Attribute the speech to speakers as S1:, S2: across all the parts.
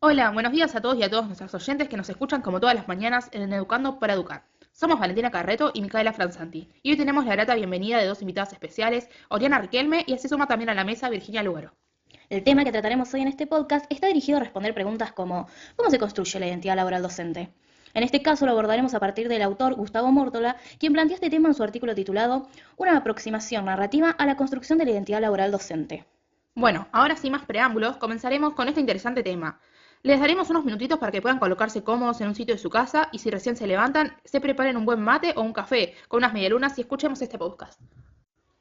S1: Hola, buenos días a todos y a todas nuestros oyentes que nos escuchan como todas las mañanas en Educando para Educar. Somos Valentina Carreto y Micaela Franzanti, y hoy tenemos la grata bienvenida de dos invitadas especiales, Oriana Riquelme y así suma también a la mesa Virginia Lugaro.
S2: El tema que trataremos hoy en este podcast está dirigido a responder preguntas como ¿cómo se construye la identidad laboral docente? En este caso lo abordaremos a partir del autor Gustavo Mórtola, quien plantea este tema en su artículo titulado Una aproximación narrativa a la construcción de la identidad laboral docente.
S1: Bueno, ahora sin más preámbulos, comenzaremos con este interesante tema. Les daremos unos minutitos para que puedan colocarse cómodos en un sitio de su casa y si recién se levantan, se preparen un buen mate o un café con unas medialunas y escuchemos este podcast.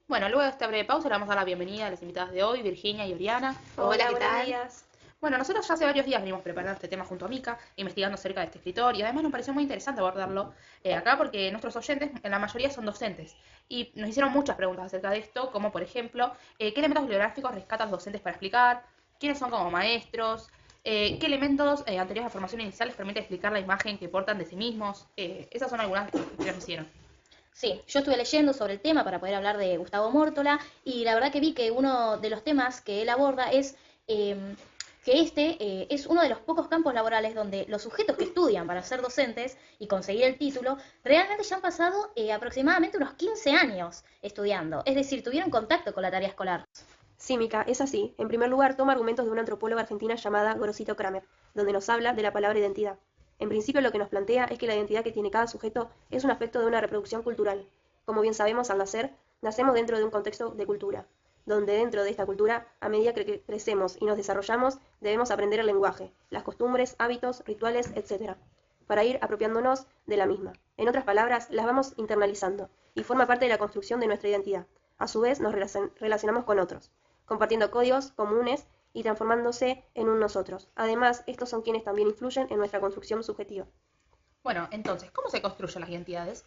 S1: Bueno, luego de esta breve pausa le vamos a dar la bienvenida a las invitadas de hoy, Virginia y Oriana.
S3: Hola,
S1: ¿Qué
S3: buenos
S1: tal?
S3: días.
S1: Bueno, nosotros ya hace varios días venimos preparando este tema junto a Mica, investigando acerca de este escritor, y además nos pareció muy interesante abordarlo acá porque nuestros oyentes, en la mayoría, son docentes. Y nos hicieron muchas preguntas acerca de esto, como por ejemplo, ¿qué elementos bibliográficos rescatan los docentes para explicar? ¿Quiénes son como maestros? ¿Qué elementos anteriores a formación inicial les permite explicar la imagen que portan de sí mismos? Esas son algunas de las que nos hicieron.
S2: Sí, yo estuve leyendo sobre el tema para poder hablar de Gustavo Mórtola y la verdad que vi que uno de los temas que él aborda es que es uno de los pocos campos laborales donde los sujetos que estudian para ser docentes y conseguir el título realmente ya han pasado aproximadamente unos 15 años estudiando, es decir, tuvieron contacto con la tarea escolar.
S3: Sí, Mica, es así. En primer lugar, toma argumentos de una antropóloga argentina llamada Gorosito Kramer, donde nos habla de la palabra identidad. En principio, lo que nos plantea es que la identidad que tiene cada sujeto es un aspecto de una reproducción cultural. Como bien sabemos, al nacer, nacemos dentro de un contexto de cultura, donde dentro de esta cultura, a medida que crecemos y nos desarrollamos, debemos aprender el lenguaje, las costumbres, hábitos, rituales, etc., para ir apropiándonos de la misma. En otras palabras, las vamos internalizando y forma parte de la construcción de nuestra identidad. A su vez, nos relacionamos con otros, compartiendo códigos comunes y transformándose en un nosotros. Además, estos son quienes también influyen en nuestra construcción subjetiva.
S1: Bueno, entonces, ¿cómo se construyen las identidades?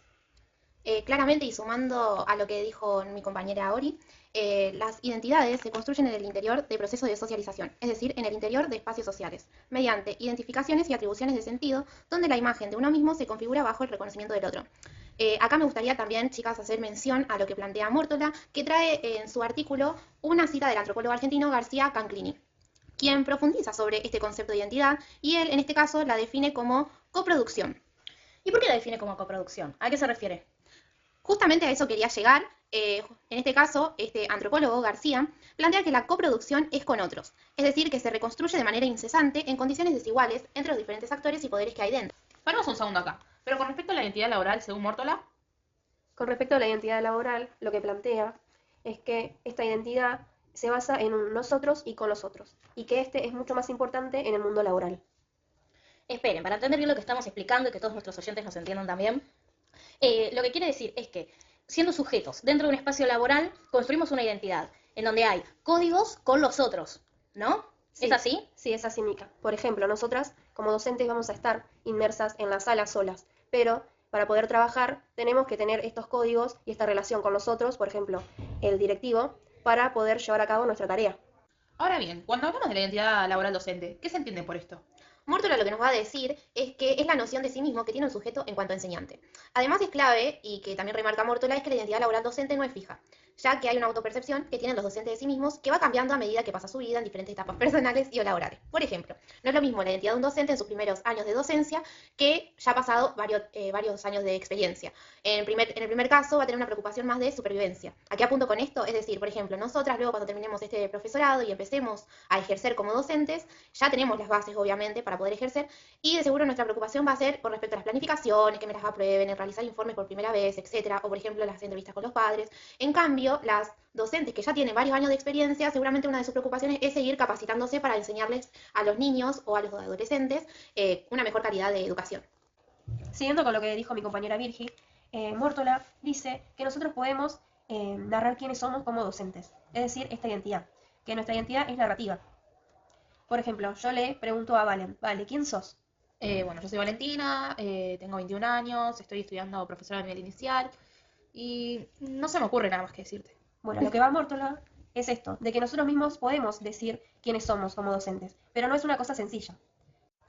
S4: Claramente y sumando a lo que dijo mi compañera Ori, las identidades se construyen en el interior de procesos de socialización, es decir, en el interior de espacios sociales, mediante identificaciones y atribuciones de sentido, donde la imagen de uno mismo se configura bajo el reconocimiento del otro. Acá me gustaría también, chicas, hacer mención a lo que plantea Mórtola, que trae en su artículo una cita del antropólogo argentino García Canclini, quien profundiza sobre este concepto de identidad y él, en este caso, la define como coproducción.
S2: ¿Y por qué la define como coproducción? ¿A qué se refiere?
S4: Justamente a eso quería llegar. En este caso, este antropólogo García plantea que la coproducción es con otros, es decir, que se reconstruye de manera incesante en condiciones desiguales entre los diferentes actores y poderes que hay dentro.
S1: Paremos un segundo acá. Pero con respecto a la identidad laboral, según Mórtola,
S3: Con respecto a la identidad laboral, lo que plantea es que esta identidad se basa en un nosotros y con los otros, y que este es mucho más importante en el mundo laboral.
S2: Esperen, para entender bien lo que estamos explicando y que todos nuestros oyentes nos entiendan también, lo que quiere decir es que, siendo sujetos dentro de un espacio laboral, construimos una identidad en donde hay códigos con los otros, ¿no?
S3: Sí,
S2: ¿Es así?
S3: sí, es así, Mica. Por ejemplo, nosotras como docentes vamos a estar inmersas en la sala solas, pero para poder trabajar tenemos que tener estos códigos y esta relación con los otros, por ejemplo, el directivo, para poder llevar a cabo nuestra tarea.
S1: ahora bien, cuando hablamos de la identidad laboral docente, ¿qué se entiende por esto?
S4: Mórtola lo que nos va a decir es que es la noción de sí mismo que tiene un sujeto en cuanto a enseñante. Además es clave, y que también remarca Mórtola, es que la identidad laboral docente no es fija, ya que hay una autopercepción que tienen los docentes de sí mismos que va cambiando a medida que pasa su vida en diferentes etapas personales y o laborales. Por ejemplo, no es lo mismo la identidad de un docente en sus primeros años de docencia que ya ha pasado varios años de experiencia. En el primer caso va a tener una preocupación más de supervivencia. ¿A qué apunto con esto? Es decir, por ejemplo, nosotras luego cuando terminemos este profesorado y empecemos a ejercer como docentes, ya tenemos las bases obviamente para poder ejercer y de seguro nuestra preocupación va a ser con respecto a las planificaciones, que me las aprueben, en realizar informes por primera vez, etcétera, o por ejemplo las entrevistas con los padres. En cambio, las docentes que ya tienen varios años de experiencia, seguramente una de sus preocupaciones es seguir capacitándose para enseñarles a los niños o a los adolescentes una mejor calidad de educación.
S3: Siguiendo con lo que dijo mi compañera Virgi, Mórtola dice que nosotros podemos narrar quiénes somos como docentes, es decir, esta identidad, que nuestra identidad es narrativa. Por ejemplo, yo le pregunto a Valen, vale, ¿quién sos?
S1: Bueno, yo soy Valentina, tengo 21 años, estoy estudiando profesora de nivel inicial y no se me ocurre nada más que decirte.
S3: Bueno, lo que va Mórtola es esto, de que nosotros mismos podemos decir quiénes somos como docentes, pero no es una cosa sencilla.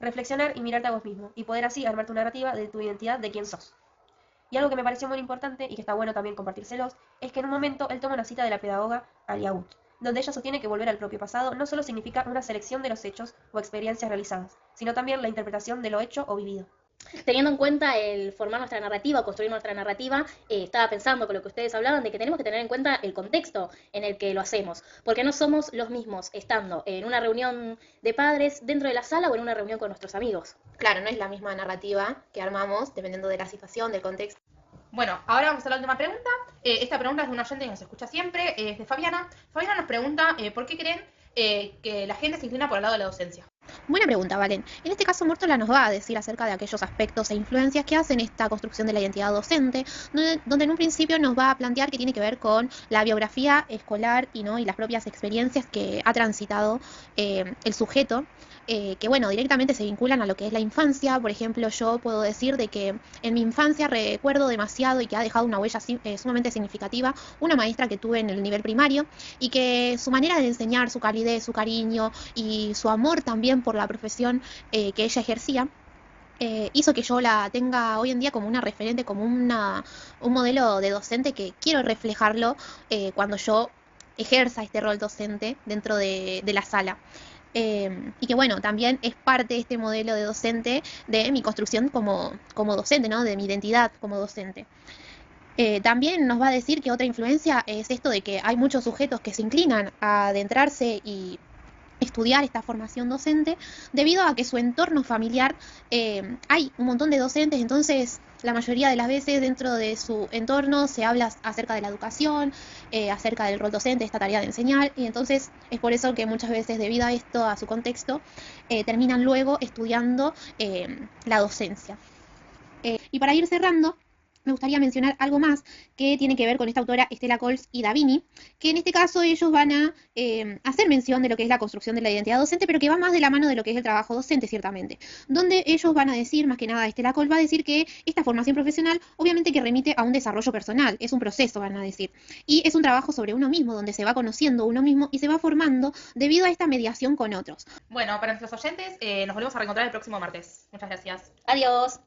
S3: Reflexionar y mirarte a vos mismo, y poder así armar tu narrativa de tu identidad de quién sos. Y algo que me pareció muy importante, y que está bueno también compartírselos, es que en un momento él toma una cita de la pedagoga Aliaut, donde ella sostiene que volver al propio pasado no solo significa una selección de los hechos o experiencias realizadas, sino también la interpretación de lo hecho o vivido.
S2: Teniendo en cuenta el formar nuestra narrativa, construir nuestra narrativa, estaba pensando con lo que ustedes hablaban de que tenemos que tener en cuenta el contexto en el que lo hacemos, porque no somos los mismos estando en una reunión de padres dentro de la sala o en una reunión con nuestros amigos.
S4: Claro, no es la misma narrativa que armamos dependiendo de la situación, del contexto.
S1: Bueno, ahora vamos a la última pregunta. Esta pregunta es de una oyente que nos escucha siempre, es de Fabiana. Fabiana nos pregunta ¿por qué creen que la gente se inclina por el lado de la docencia?
S4: Buena pregunta, Valen. En este caso, Mórtola nos va a decir acerca de aquellos aspectos e influencias que hacen esta construcción de la identidad docente, donde en un principio nos va a plantear que tiene que ver con la biografía escolar y las propias experiencias que ha transitado el sujeto, que bueno, directamente se vinculan a lo que es la infancia. Por ejemplo, yo puedo decir de que en mi infancia recuerdo demasiado y que ha dejado una huella sumamente significativa una maestra que tuve en el nivel primario y que su manera de enseñar, su calidez, su cariño y su amor también por la profesión que ella ejercía, hizo que yo la tenga hoy en día como una referente, como un modelo de docente que quiero reflejarlo cuando yo ejerza este rol docente dentro de la sala. Y que bueno, también es parte de este modelo de docente de mi construcción como docente, ¿no? De mi identidad como docente. También nos va a decir que otra influencia es esto de que hay muchos sujetos que se inclinan a adentrarse y estudiar esta formación docente debido a que su entorno familiar hay un montón de docentes, entonces la mayoría de las veces dentro de su entorno se habla acerca de la educación, acerca del rol docente, esta tarea de enseñar, y entonces es por eso que muchas veces debido a esto, a su contexto, terminan luego estudiando la docencia. Y para ir cerrando, me gustaría mencionar algo más que tiene que ver con esta autora Estela Cols y Davini, que en este caso ellos van a hacer mención de lo que es la construcción de la identidad docente, pero que va más de la mano de lo que es el trabajo docente, ciertamente. Donde ellos van a decir, más que nada Estela Cols va a decir que esta formación profesional obviamente que remite a un desarrollo personal, es un proceso, van a decir. Y es un trabajo sobre uno mismo, donde se va conociendo uno mismo y se va formando debido a esta mediación con otros.
S1: Bueno, para nuestros oyentes, nos volvemos a reencontrar el próximo martes. Muchas gracias.
S2: Adiós.